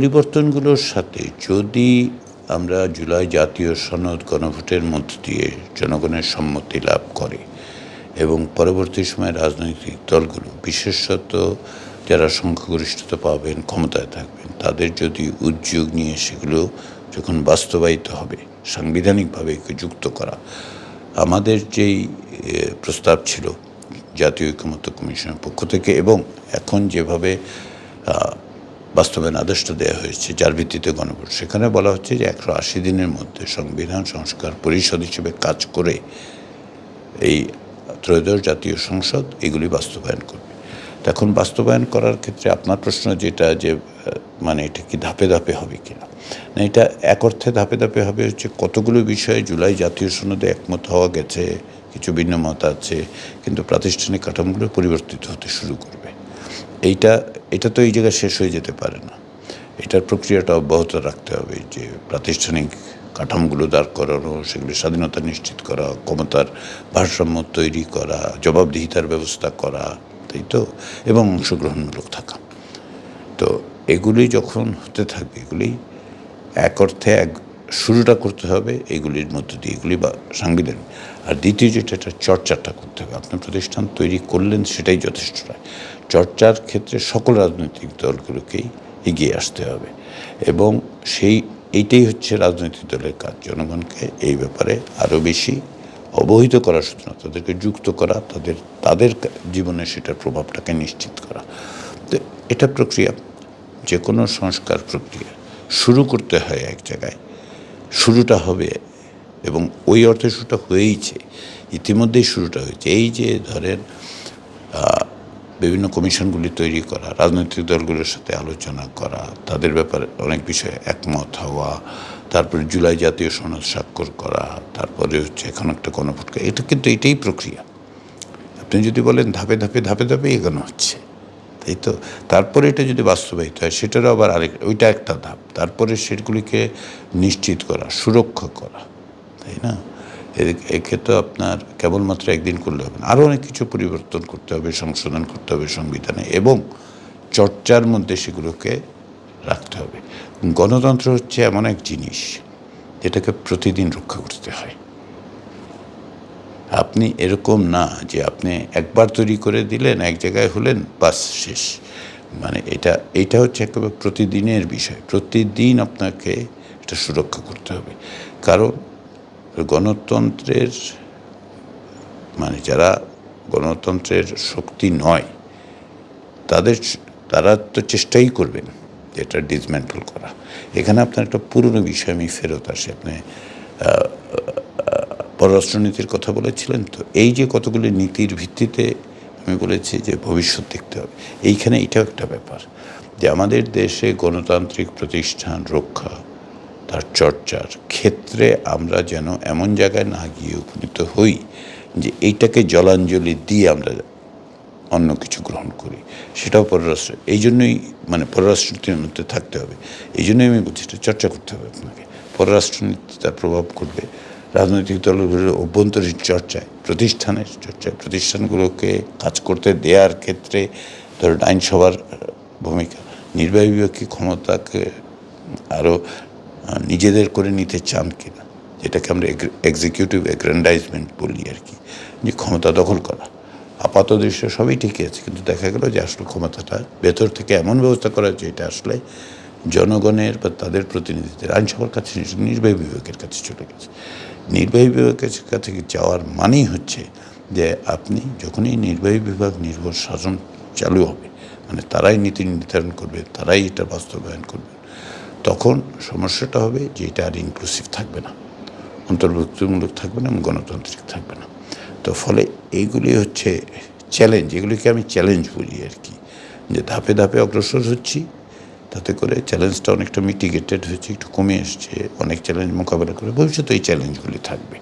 পরিবর্তনগুলোর সাথে যদি আমরা জুলাই জাতীয় সনদ গণভোটের মধ্য দিয়ে জনগণের সম্মতি লাভ করে এবং পরবর্তী সময়ে রাজনৈতিক দলগুলো বিশেষত যারা সংখ্যাগরিষ্ঠতা পাবেন, ক্ষমতায় থাকবেন, তাদের যদি উদ্যোগ নিয়ে সেগুলো যখন বাস্তবায়িত হবে, সাংবিধানিকভাবে একে যুক্ত করা, আমাদের যেই প্রস্তাব ছিল জাতীয় ঐকমত্য কমিশনের পক্ষ থেকে এবং এখন যেভাবে বাস্তবায়ন আদেশটা দেওয়া হয়েছে, যার ভিত্তিতে গণভোট, সেখানে বলা হচ্ছে যে 180 দিনের মধ্যে সংবিধান সংস্কার পরিষদ হিসেবে কাজ করে এই ত্রয়োদশ জাতীয় সংসদ এগুলি বাস্তবায়ন করবে। এখন বাস্তবায়ন করার ক্ষেত্রে আপনার প্রশ্ন যেটা যে মানে এটা কি ধাপে ধাপে হবে কিনা, না এটা এক অর্থে ধাপে ধাপে হবে। হচ্ছে কতগুলো বিষয়ে জুলাই জাতীয় সনদে একমত হওয়া গেছে, কিছু ভিন্ন মত আছে, কিন্তু প্রাতিষ্ঠানিক কাঠামোগুলো পরিবর্তিত হতে শুরু করবে। এটা তো এই জায়গায় শেষ হয়ে যেতে পারে না, এটার প্রক্রিয়াটা অব্যাহত রাখতে হবে। যে প্রাতিষ্ঠানিক কাঠামোগুলো দাঁড় করানো, সেগুলি স্বাধীনতা নিশ্চিত করা, ক্ষমতার ভারসাম্য তৈরি করা, জবাবদিহিতার ব্যবস্থা করা, তাই তো, এবং অংশগ্রহণমূলক থাকা। তো এগুলি যখন হতে থাকবে, এগুলি এক অর্থে শুরুটা করতে হবে এগুলির মধ্য দিয়ে, এগুলি বা সাংবিধানিক। আর দ্বিতীয় যেটা চর্চাটা করতে হবে। আপনি প্রতিষ্ঠান তৈরি করলেন, সেটাই যথেষ্ট নয়। চর্চার ক্ষেত্রে সকল রাজনৈতিক দলগুলোকেই এগিয়ে আসতে হবে এবং এইটাই হচ্ছে রাজনৈতিক দলের কাজ, জনগণকে এই ব্যাপারে আরও বেশি অবহিত করা, শুধু না তাদেরকে যুক্ত করা, তাদের জীবনে সেটার প্রভাবটাকে নিশ্চিত করা। তো এটা প্রক্রিয়া, যে কোনো সংস্কার প্রক্রিয়া শুরু করতে হয় এক জায়গায়, শুরুটা হবে এবং ওই অর্থে শুরুটা হয়েইছে, ইতিমধ্যেই শুরুটা হয়েছে। এই যে ধরেন বিভিন্ন কমিশনগুলি তৈরি করা, রাজনৈতিক দলগুলোর সাথে আলোচনা করা, তাদের ব্যাপারে অনেক বিষয়ে একমত হওয়া, তারপরে জুলাই জাতীয় সনদ স্বাক্ষর করা, তারপরে হচ্ছে এখন একটা গণভোট, এটা কিন্তু এটাই প্রক্রিয়া। আপনি যদি বলেন ধাপে ধাপে ধাপে ধাপে এগোনো হচ্ছে, তাই তো। তারপরে এটা যদি বাস্তবায়িত হয়, সেটারও আবার ওইটা একটা ধাপ। তারপরে সেগুলিকে নিশ্চিত করা, সুরক্ষা করা, তাই না। একে তো আপনার কেবলমাত্র একদিন করলে হবে না, আরও অনেক কিছু পরিবর্তন করতে হবে, সংশোধন করতে হবে সংবিধানে, এবং চর্চার মধ্যে সেগুলোকে রাখতে হবে। গণতন্ত্র হচ্ছে এমন এক জিনিস যেটাকে প্রতিদিন রক্ষা করতে হয়। আপনি এরকম না যে আপনি একবার তৈরি করে দিলেন, এক জায়গায় হলেন, বাস শেষ। মানে এটা হচ্ছে একেবারে প্রতিদিনের বিষয়। প্রতিদিন আপনাকে এটা সুরক্ষা করতে হবে। কারণ গণতন্ত্রের মানে যারা গণতন্ত্রের শক্তি নয়, তারা তো চেষ্টাই করবেন এটা ডিসমেন্টল করা। এখানে আপনার একটা পুরনো বিষয় আমি ফেরত আসি। আপনি পররাষ্ট্রনীতির কথা বলেছিলেন, তো এই যে কতগুলি নীতির ভিত্তিতে আমি বলেছি যে ভবিষ্যৎ দেখতে হবে, এইখানে এটাও একটা ব্যাপার যে আমাদের দেশে গণতান্ত্রিক প্রতিষ্ঠান রক্ষা, তার চর্চার ক্ষেত্রে আমরা যেন এমন জায়গায় না গিয়ে উপনীত হই যে এইটাকে জলাঞ্জলি দিয়ে আমরা অন্য কিছু গ্রহণ করি। সেটাও পররাষ্ট্র, এই জন্যই মানে পররাষ্ট্রনীতির মধ্যে থাকতে হবে। এই জন্যই আমি বলছি এটা চর্চা করতে হবে আপনাকে। পররাষ্ট্রনীতি তার প্রভাব করবে রাজনৈতিক দলগুলোর অভ্যন্তরীণ চর্চায়, প্রতিষ্ঠানের চর্চায়, প্রতিষ্ঠানগুলোকে কাজ করতে দেওয়ার ক্ষেত্রে ধরুন আইনসভার ভূমিকা, নির্বাহী বিভাগকে ক্ষমতাকে আরও নিজেদের করে নিতে চান কিনা, যেটাকে আমরা এক্সিকিউটিভ এগ্র্যান্ডাইজমেন্ট বলি আর কি, যে ক্ষমতা দখল করা। আপাত দৃশ্য সবই ঠিকই আছে, কিন্তু দেখা গেল যে আসলে ক্ষমতাটা ভেতর থেকে এমন ব্যবস্থা করা হচ্ছে এটা আসলে জনগণের বা তাদের প্রতিনিধিদের আইনসভার কাছে, নির্বাহী বিভাগের কাছে চলে গেছে। নির্বাহী বিভাগের কাছে যাওয়ার মানেই হচ্ছে যে আপনি যখনই নির্বাহী বিভাগ নির্ভর শাসন চালু হবে, মানে তারাই নীতি নির্ধারণ করবে, তারাই এটা বাস্তবায়ন করবে, তখন সমস্যাটা হবে যে এটা আর ইনক্লুসিভ থাকবে না, অন্তর্ভুক্তিমূলক থাকবে না এবং গণতান্ত্রিক থাকবে না। তো ফলে এইগুলি হচ্ছে চ্যালেঞ্জ, এগুলিকে আমি চ্যালেঞ্জ বলি আর কি, যে ধাপে ধাপে অগ্রসর হচ্ছি, তাতে করে চ্যালেঞ্জটা অনেকটা মিটিগেটেড হয়েছে, একটু কমে এসছে। অনেক চ্যালেঞ্জ মোকাবেলা করে ভবিষ্যতে এই চ্যালেঞ্জগুলি থাকবে।